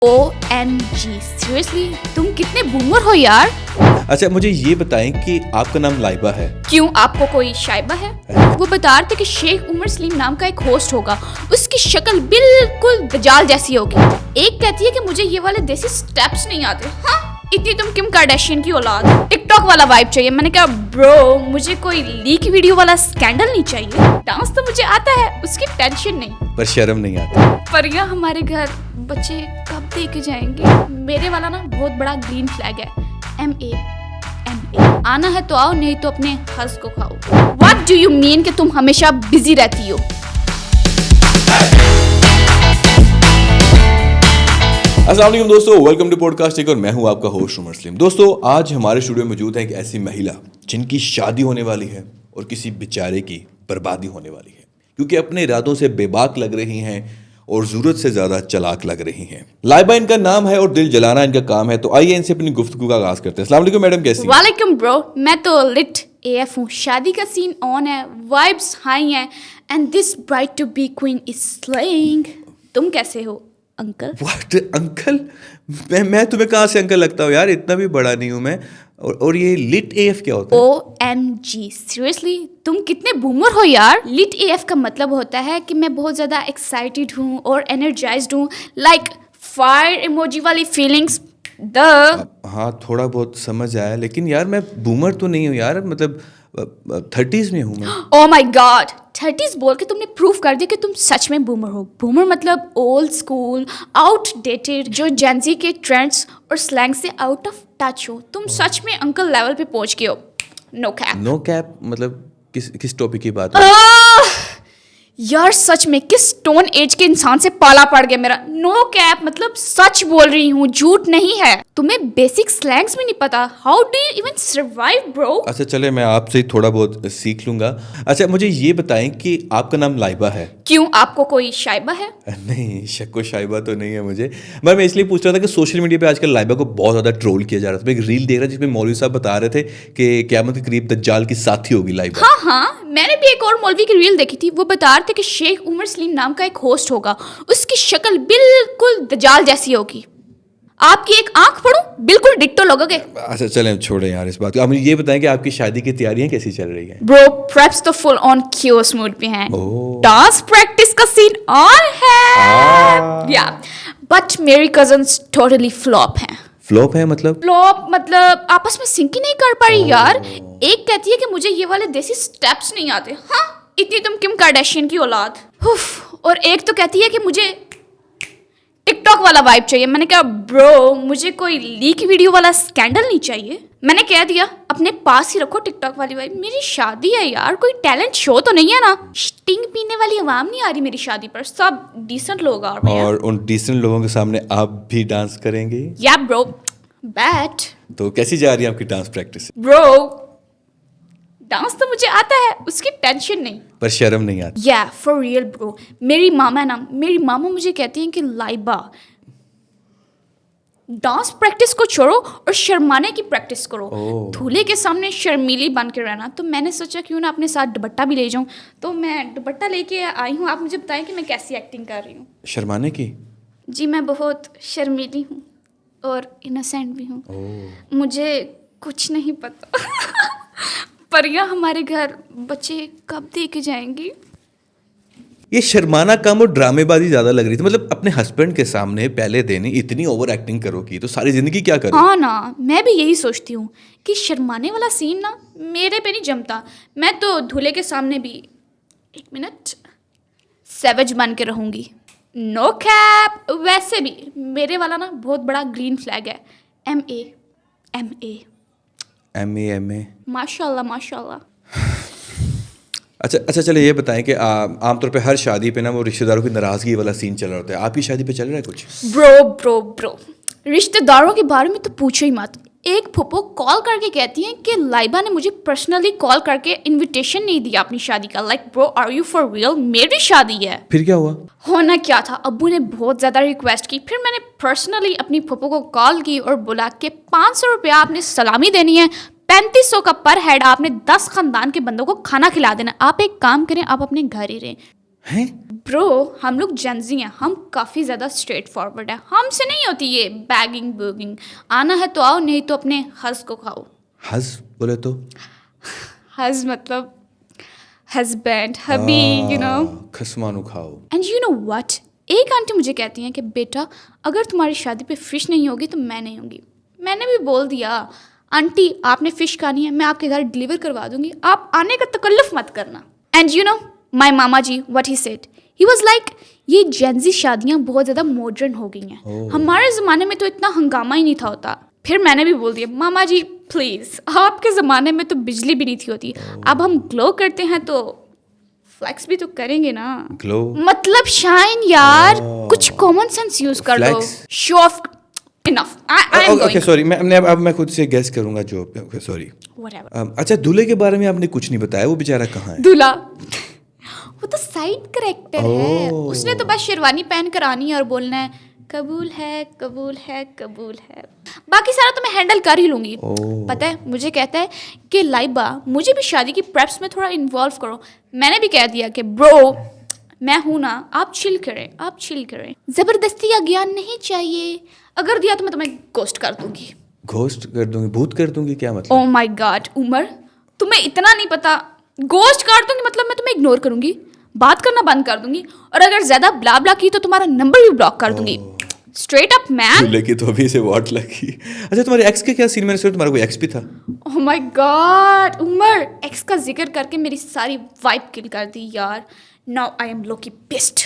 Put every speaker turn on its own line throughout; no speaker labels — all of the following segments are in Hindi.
OMG, सीरियसली तुम कितने बूमर हो यार।
अच्छा मुझे ये बताएं कि आपका नाम लाइबा है।
क्यों, आपको कोई शाइबा है? वो बता रहे थे कि शेख उमर सलीम नाम का एक होस्ट होगा, उसकी शक्ल बिल्कुल दजाल जैसी होगी। एक कहती है कि मुझे ये वाले देसी स्टेप्स नहीं आते। हाँ, इतनी तुम किम कार्दाशियन की औलाद। टिकटॉक वाला वाइब चाहिए। मैंने कहा ब्रो, मुझे कोई लीक वीडियो वाला स्कैंडल नहीं चाहिए। डांस तो मुझे आता है, उसकी टेंशन नहीं,
पर शर्म नहीं आती।
पर यहाँ हमारे घर बच्चे कब दे के जाएंगे? मेरे वाला ना बहुत बड़ा ग्रीन फ्लैग है, MA। आना है तो आओ, नहीं तो अपने हंस को खाओ। What do you mean कि तुम हमेशा बिजी रहती हो?
अस्सलाम वालेकुम दोस्तों, वेलकम टू पॉडकास्ट और मैं हूं आपका होस्ट उमर सलीम। दोस्तों आज हमारे स्टूडियो में मौजूद है एक ऐसी महिला जिनकी शादी होने वाली है और किसी बेचारे की बर्बादी होने वाली है, क्योंकि अपने इरादों से बेबाक लग रही हैं और जरूरत से ज्यादा चालाक लग रही हैं। लाइबा इनका नाम है और दिल जलाना इनका काम है, तो आइए इनसे अपनी गुफ्तगू का आगाज करते हैं। अस्सलाम वालेकुम मैडम, कैसी हैं?
वालेकुम ब्रो, मैं तो लिट AF हूँ। शादी का सीन ऑन है, वाइब्स हाई हैं, and this bride to be queen is slaying. तुम कैसे हो अंकल?
What uncle? मैं तुम्हें कहाँ से अंकल लगता हूँ यार, इतना भी बड़ा नहीं हूँ मैं। और ये लिट AF क्या होता है?
OMG, सीरियसली तुम कितने बूमर हो यार। लिट AF का मतलब होता है कि मैं बहुत ज्यादा एक्साइटेड हूँ और एनर्जाइज्ड हूँ, लाइक फायर इमोजी वाली फीलिंग्स।
हाँ थोड़ा बहुत समझ आया, लेकिन यार मैं बूमर तो नहीं हूँ यार, मतलब 30s में हूँ मैं।
ओह माय गॉड, 30s बोल के तुमने प्रूव कर दिया कि तुम सच में बूमर हो। बूमर मतलब ओल्ड स्कूल, आउटडेटेड, जो जेंजी के ट्रेंड्स और स्लैंग से आउट ऑफ टच हो। तुम सच में अंकल लेवल पे पहुंच गए हो। No cap.
नो कैप मतलब किस टॉपिक की बात है?
यार सच में किस स्टोन एज के इंसान से पाला पड़ गया मेरा। नो कैप मतलब सच बोल रही हूँ, झूठ नहीं है। तुम्हें बेसिक स्लैंग्स भी नहीं पता। How do you even survive bro?
अच्छा चले, मैं आपसे ही थोड़ा बहुत सीख लूंगा। अच्छा मुझे ये बताएं कि आपका नाम लाइबा है।
क्यों, आपको कोई शाइबा है?
नहीं, शक्को शाइबा तो नहीं है मुझे। मैं इसलिए पूछ रहा था कि सोशल मीडिया पे आजकल लाइबा को बहुत ज़्यादा ट्रोल किया जा रहा था। मैं एक रील देख रहा जिसमें मौलवी साहब बता रहे थे कि क़यामत के करीब दज्जाल की साथी होगी लाइबा।
हाँ, मैंने भी एक और मौलवी की रील देखी थी। वो बता रहे थे कि शेख उमर सलीम नाम का एक होस्ट होगा, उसकी शक्ल बिल्कुल दज्जाल जैसी होगी। आपकी एक आंख पढ़ूं, बिल्कुल डिट्टो लगोगे।
अच्छा चलें छोड़ें यार इस बात को। आप मुझे ये बताएं कि आपकी शादी की तैयारियां कैसी चल रही हैं?
ब्रो प्रेप्स तो फुल ऑन क्यूस मूड पे हैं। डांस प्रैक्टिस का सीन ऑन है या, बट मेरी कजन्स टोटली फ्लॉप हैं।
फ्लॉप है मतलब?
फ्लॉप मतलब आपस में सिंक ही नहीं कर पा रही यार। एक कहती है कि मुझे ये वाले देसी स्टेप्स नहीं आते। हाँ, इतनी तुम किम कार्दाशियन की औलाद। और एक तो कहती है कि मुझे टिकटॉक वाला वाइब चाहिए। मैंने कहा ब्रो, मुझे कोई लीक वीडियो वाला स्कैंडल नहीं चाहिए। मैंने कह दिया अपने पास ही रखो टिकटॉक वाली वाइब। मेरी शादी है यार, कोई टैलेंट शो तो नहीं है ना। स्टिंग पीने वाली आवाम नहीं आ रही मेरी शादी पर, सब डिसेंट लोग आ रहे हैं।
और उन डिसेंट लोगों के सामने आप भी डांस करेंगे?
या ब्रो, बैट।
तो कैसी जा रही है आपकी डांस प्रैक्टिस?
ब्रो डांस तो मुझे आता है, उसकी टेंशन नहीं,
पर शर्म नहीं आती?
या फॉर रियल ब्रो। मेरी मामा मुझे कहती हैं कि लाइबा डांस प्रैक्टिस को छोड़ो और शर्माने की प्रैक्टिस करो। दूल्हे के सामने शर्मीली बन के रहना। तो मैंने सोचा क्यों ना अपने साथ दुपट्टा भी ले जाऊं, तो मैं दुपट्टा लेके आई हूँ। आप मुझे बताएं कि मैं कैसी एक्टिंग कर रही हूँ।
शर्माने की?
जी मैं बहुत शर्मीली हूँ और इनोसेंट भी हूँ। मुझे कुछ नहीं पता पर यहाँ हमारे घर बच्चे कब दे के जाएंगी?
ये शर्माना कम और ड्रामेबाजी ज्यादा लग रही थी। मतलब अपने हस्बैंड के सामने पहले दिन ही इतनी ओवर एक्टिंग करोगी तो सारी जिंदगी क्या करोगी?
हाँ ना, मैं भी यही सोचती हूँ कि शर्माने वाला सीन ना मेरे पे नहीं जमता। मैं तो दूल्हे के सामने भी 1 मिनट सैवेज बन के रहूँगी। No cap. वैसे भी मेरे वाला ना बहुत बड़ा ग्रीन फ्लैग है, MA। माशाल्लाह माशाल्लाह।
अच्छा चले ये बताएं कि आमतौर पे हर शादी पे ना वो रिश्तेदारों की नाराजगी वाला सीन चल रहा होता है। आपकी शादी पे चल रहा है कुछ?
ब्रो रिश्तेदारों के बारे में तो पूछो ही मत। एक फूफो कॉल करके कहती हैं कि लाइबा ने मुझे पर्सनली कॉल करके इनविटेशन नहीं दिया अपनी शादी का। Like bro, are you for real? मेरी शादी है।
फिर क्या हुआ?
होना क्या था, अब्बू ने बहुत ज़्यादा रिक्वेस्ट की। फिर मैंने पर्सनली अपनी फूफो को कॉल की और बोला कि 500 रुपया आपने सलामी देनी है, 3500 का पर हेड आपने 10 खानदान के बंदों को खाना खिला देना। आप एक काम करें, आप अपने घर ही रहें।
हैं?
ब्रो हम लोग जेंजी हैं, हम काफ़ी ज़्यादा स्ट्रेट फॉरवर्ड हैं, हमसे नहीं होती ये बैगिंग बर्गिंग। आना है तो आओ, नहीं तो अपने हज को खाओ।
हज बोले तो?
हज मतलब हस्बैंड, हबी, यू नो।
खसमानू खाओ।
एंड यू नो व्हाट, एक आंटी मुझे कहती हैं कि बेटा अगर तुम्हारी शादी पे फ़िश नहीं होगी तो मैं नहीं होंगी। मैंने भी बोल दिया आंटी आपने फ़िश खानी है, मैं आपके घर डिलीवर करवा दूंगी, आप आने का तकल्लुफ़ मत करना। And you know my mama ji what he said, he was like ये जेंजी शादियाँ बहुत ज़्यादा मॉडर्न हो गई हैं, हमारे ज़माने में तो इतना हंगामा ही नहीं था होता। फिर मैंने भी बोल दिया मामा जी प्लीज़, आपके ज़माने में तो बिजली भी नहीं थी होती, अब हम ग्लो करते हैं तो फ्लैक्स भी तो करेंगे ना।
ग्लो
मतलब शाइन यार, कुछ कॉमन सेंस यूज कर लो।
Flex?
Show off enough, I am
okay
going
sorry, अब मैं खुद से गेस करूंगा जो सॉरी।
व्हाटएवर।
अच्छा दूल्हे के बारे में आपने कुछ नहीं बताया, वो बेचारा कहाँ है?
दूल्हा वो तो साइड करेक्टर है,
ओह।
उसने तो बस शेरवानी पहन कर आनी है और बोलना है कबूल है कबूल है कबूल है, बाकी सारा तो मैं हैंडल कर ही लूंगी। पता है मुझे कहता है कि लाइबा मुझे भी शादी की प्रेप्स में थोड़ा इन्वॉल्व करो। मैंने भी कह दिया कि ब्रो मैं हूं ना, आप चिल करें, आप चिल करें, जबरदस्ती या ज्ञान नहीं चाहिए, अगर दिया तो मैं तुम्हें गोस्ट कर दूंगी।
घोस्ट कर दूंगी, भूत कर दूंगी, क्या मतलब?
ओह माय गॉड उमर, तुम्हें इतना नहीं पता, गोस्ट कर दूंगी मतलब मैं तुम्हें इग्नोर करूंगी, बात करना बंद कर दूंगी, और अगर ज्यादा ब्ला ब्ला की तो तुम्हारा नंबर भी ब्लॉक कर दूंगी। Straight up man.
दूल्हे की तो अभी से वॉट लगी। अच्छा तुम्हारे एक्स के क्या सीन? मैंने सुना तुम्हारा कोई एक्स भी था।
Oh my God Umar, ex का जिक्र करके मेरी सारी वाइब किल कर दी यार। Now I am Loki pissed.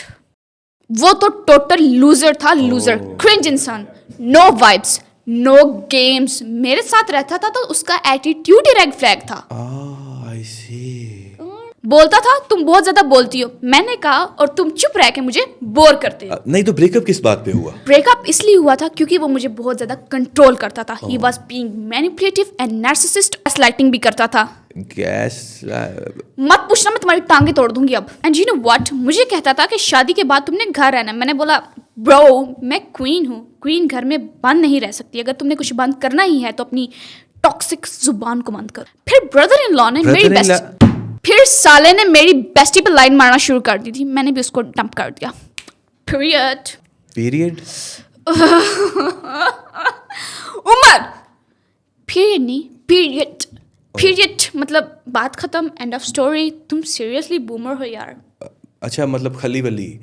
वो तो टोटल लूजर था, लूजर, क्रिंज इंसान, नो वाइब्स, नो गेम्स, मेरे साथ रहता था तो उसका एटीट्यूड ही रेड फ्लैग था।
आई सी।
बोलता था तुम बहुत ज्यादा बोलती हो, मैंने कहा और तुम चुप रह के मुझे बोर करते हो।
नहीं तो ब्रेकअप किस बात पे हुआ?
ब्रेकअप इसलिए हुआ था क्योंकि वो मुझे बहुत ज्यादा कंट्रोल करता था। He was being manipulative and narcissist, gaslighting भी करता था। मत पूछना, मैं तुम्हारी टांगे तोड़ दूंगी अब। एंड यू नो व्हाट, मुझे कहता था कि शादी के बाद तुमने घर रहना। मैंने बोला ब्रो मैं क्वीन हूँ, क्वीन घर में बंद नहीं रह सकती, अगर तुमने कुछ बंद करना ही है तो अपनी टॉक्सिक जुबान को बंद करो। फिर ब्रदर इन लॉ ने मेरी बेस्ट, फिर साले ने मेरी बेस्टी पे लाइन मारना शुरू कर दी थी, मैंने भी उसको डंप कर दिया। पीरियड उमर, पीरियड नहीं पीरियड मतलब बात खत्म, एंड ऑफ स्टोरी। तुम सीरियसली बूमर हो यार।
अच्छा मतलब खली वली।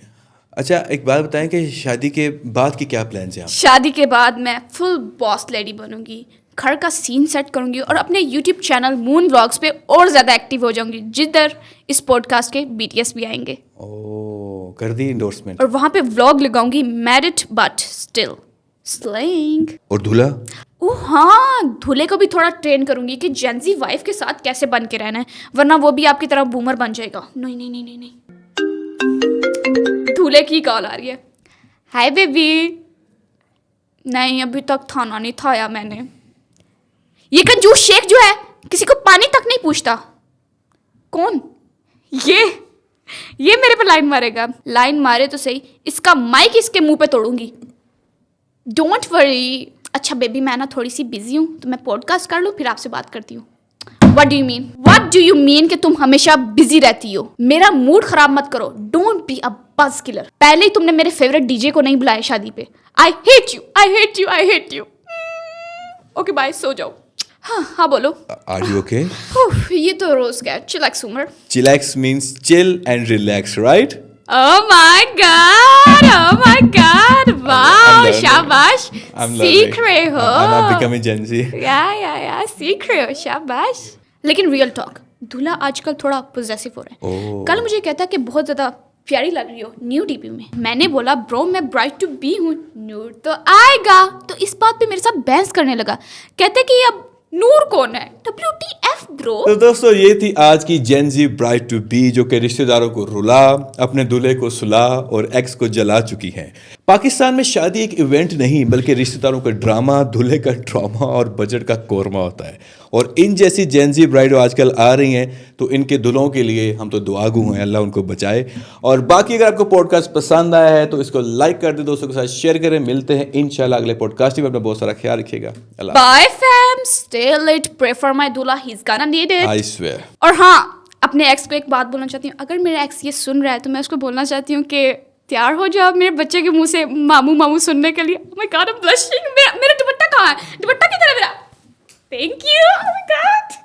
अच्छा एक बात बताएं कि शादी के बाद की क्या प्लान्स हैं?
शादी के बाद मैं फुल बॉस लेडी बनूंगी, घर का सीन सेट करूंगी और अपने यूट्यूब चैनल मून व्लॉग्स पे और ज़्यादा एक्टिव हो जाऊंगी, जिधर इस पॉडकास्ट के BTS भी आएंगे।
ओह कर दी इंडोर्समेंट।
और वहाँ पे व्लॉग लगाऊंगी, मैरिड बट स्टिल स्लेइंग।
और दूल्हा?
ओह हाँ, दूल्हे को भी थोड़ा ट्रेन करूंगी कि जेंजी वाइफ के साथ कैसे बन के रहना है, वरना वो भी आपकी तरह बूमर बन जाएगा। नहीं नहीं नहीं नहीं नहीं। दूल्हे की कॉल आ रही है। Hi baby. नहीं अभी तक खाना नहीं खाया मैंने। ये कंजूस शेख जो है किसी को पानी तक नहीं पूछता। कौन? ये मेरे पे लाइन मारेगा। लाइन मारे तो सही, इसका माइक इसके मुंह पे तोड़ूंगी। Don't worry. अच्छा बेबी मैं ना थोड़ी सी बिजी हूँ तो मैं पॉडकास्ट कर लूँ, फिर आपसे बात करती हूँ। What do you mean कि तुम हमेशा बिजी रहती हो? मेरा मूड खराब मत करो। Don't be a buzz killer. पहले ही तुमने मेरे फेवरेट डीजे को नहीं बुलाया शादी पे। I hate you. Okay bye, सो जाओ। हाँ बोलो।
Are you okay?
ये तो रोज का chillax Umar.
Chillax means chill and relax, right?
Oh my god, वाह शाबाश, सीख रहे हो।
I'm becoming Gen Z.
या सीख रहे हो, शाबाश। लेकिन रियल टॉक, दूल्हा आजकल थोड़ा पोजेसिव हो रहा है। कल मुझे कहता कि बहुत ज्यादा प्यारी लग रही हो न्यू डीपी में। मैंने बोला ब्रो मैं ब्राइड टू बी हूँ, नूर तो आएगा। तो इस बात पे मेरे साथ बहस करने लगा, कहते कि अब नूर कौन है? WTF bro.
तो दोस्तों ये थी आज की जेन जी ब्राइड टू बी, जो कि रिश्तेदारों को रुला, अपने दूल्हे को सुला और एक्स को जला चुकी है। पाकिस्तान में शादी एक इवेंट नहीं बल्कि रिश्तेदारों का ड्रामा, दूल्हे का ड्रामा और बजट का कोरमा होता है। और इन जैसी जेन जी ब्राइड आजकल आ रही हैं तो इनके दुल्हों के लिए हम तो दुआगू हैं, अल्लाह उनको बचाए। और बाकी अगर आपको पॉडकास्ट पसंद आया है तो इसको लाइक कर दें, दोस्तों के साथ शेयर करें। मिलते हैं इंशाल्लाह अगले पॉडकास्ट में। अपना बहुत सारा ख्याल रखिएगा।
Bye fam, stay late, pray for my दूल्हा, he is gonna need it,
I swear.
और हाँ अपने एक्स को एक बात बोलना चाहती हूँ, अगर मेरा एक्स ये सुन रहा है तो मैं उसको बोलना चाहती हूँ कि तैयार हो जाओ मेरे बच्चे के मुंह से मामू मामू सुनने के लिए। Oh my God, I'm blushing। मेरा दुपट्टा कहाँ है? दुपट्टा किधर है मेरा? Thank you। Oh my God।